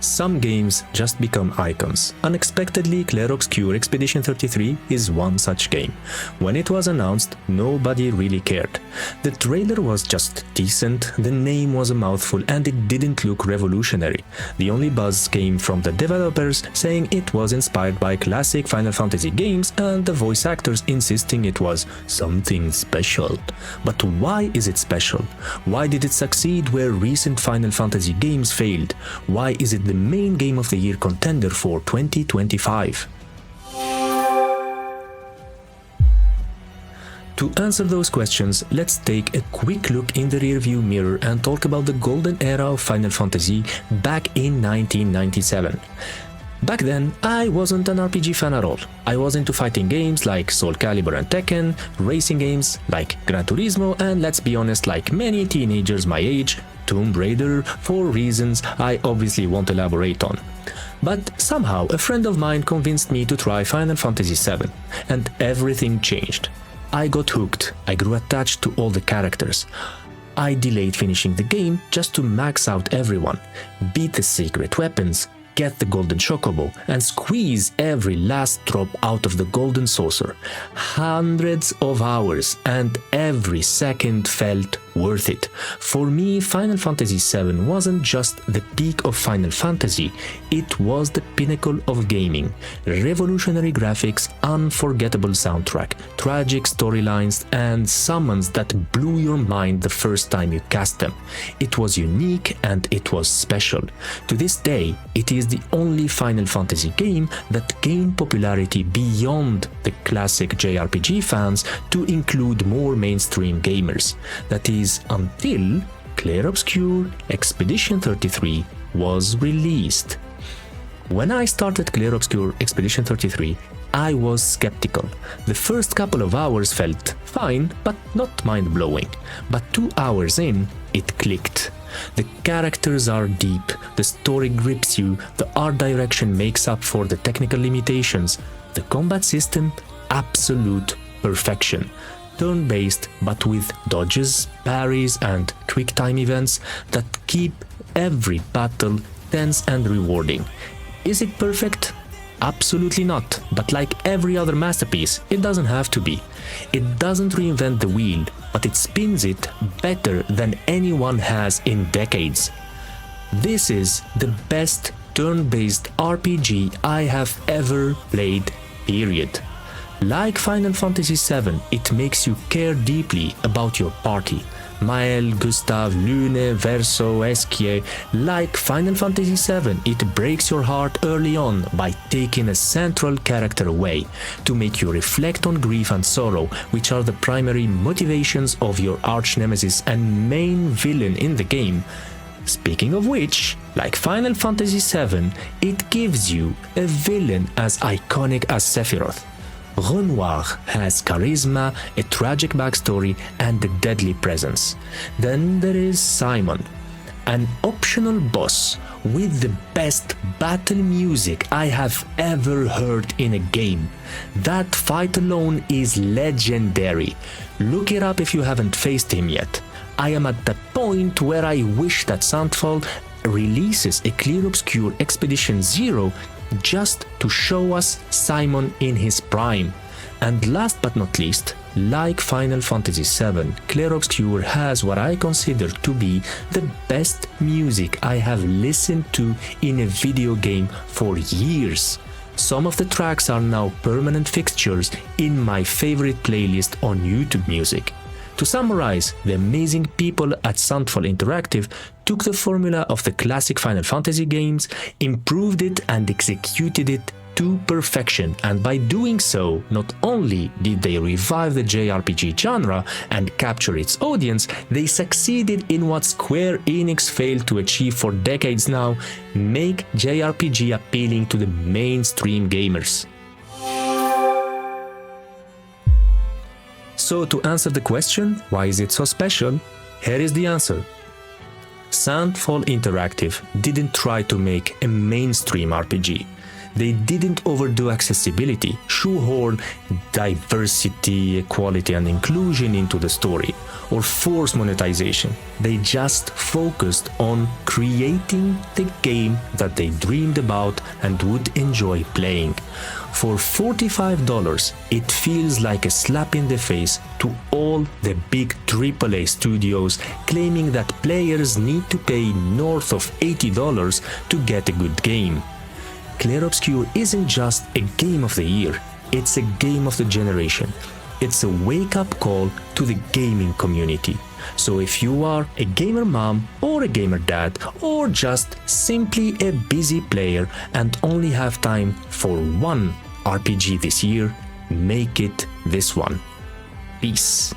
Some games just become icons. Unexpectedly, Clair Obscur Expedition 33 is one such game. When it was announced, nobody really cared. The trailer was just decent, the name was a mouthful, and it didn't look revolutionary. The only buzz came from the developers saying it was inspired by classic Final Fantasy games and the voice actors insisting it was something special. But why is it special? Why did it succeed where recent Final Fantasy games failed? Why is it the main Game of the Year contender for 2025? To answer those questions, let's take a quick look in the rearview mirror and talk about the golden era of Final Fantasy back in 1997. Back then, I wasn't an RPG fan at all. I was into fighting games like Soul Calibur and Tekken, racing games like Gran Turismo, and let's be honest, like many teenagers my age, Tomb Raider, for reasons I obviously won't elaborate on. But somehow a friend of mine convinced me to try Final Fantasy VII, and everything changed. I got hooked, I grew attached to all the characters. I delayed finishing the game just to max out everyone, beat the secret weapons, get the golden chocobo, and squeeze every last drop out of the golden saucer. Hundreds of hours, and every second felt worth it. For me, Final Fantasy VII wasn't just the peak of Final Fantasy, it was the pinnacle of gaming. Revolutionary graphics, unforgettable soundtrack, tragic storylines, and summons that blew your mind the first time you cast them. It was unique and it was special. To this day, it is the only Final Fantasy game that gained popularity beyond the classic JRPG fans to include more mainstream gamers. That is, until Clair Obscur Expedition 33 was released. When I started Clair Obscur Expedition 33, I was skeptical. The first couple of hours felt fine, but not mind-blowing. But 2 hours in, it clicked. The characters are deep, the story grips you, the art direction makes up for the technical limitations, the combat system, absolute perfection. Turn-based, but with dodges, parries, and quick-time events that keep every battle tense and rewarding. Is it perfect? Absolutely not, but like every other masterpiece, it doesn't have to be. It doesn't reinvent the wheel, but it spins it better than anyone has in decades. This is the best turn-based RPG I have ever played, period. Like Final Fantasy VII, it makes you care deeply about your party. Mael, Gustav, Lune, Verso, Eskie. Like Final Fantasy VII, it breaks your heart early on by taking a central character away, to make you reflect on grief and sorrow, which are the primary motivations of your arch-nemesis and main villain in the game. Speaking of which, like Final Fantasy VII, it gives you a villain as iconic as Sephiroth. Renoir has charisma, a tragic backstory, and a deadly presence. Then there is Simon, an optional boss with the best battle music I have ever heard in a game. That fight alone is legendary. Look it up if you haven't faced him yet. I am at the point where I wish that Soundfall releases a Clair Obscur Expedition 0 just to show us Simon in his prime. And last but not least, like Final Fantasy VII, Clair Obscur has what I consider to be the best music I have listened to in a video game for years. Some of the tracks are now permanent fixtures in my favorite playlist on YouTube Music. To summarize, the amazing people at Soundfall Interactive took the formula of the classic Final Fantasy games, improved it and executed it to perfection, and by doing so, not only did they revive the JRPG genre and capture its audience, they succeeded in what Square Enix failed to achieve for decades now: make JRPG appealing to the mainstream gamers. So to answer the question, why is it so special? Here is the answer. Soundfall Interactive didn't try to make a mainstream RPG. They didn't overdo accessibility, shoehorn diversity, equality, and inclusion into the story, or force monetization. They just focused on creating the game that they dreamed about and would enjoy playing. For $45, it feels like a slap in the face to all the big AAA studios claiming that players need to pay north of $80 to get a good game. Clair Obscur isn't just a game of the year, it's a game of the generation. It's a wake-up call to the gaming community. So if you are a gamer mom or a gamer dad, or just simply a busy player and only have time for one RPG this year, make it this one. Peace.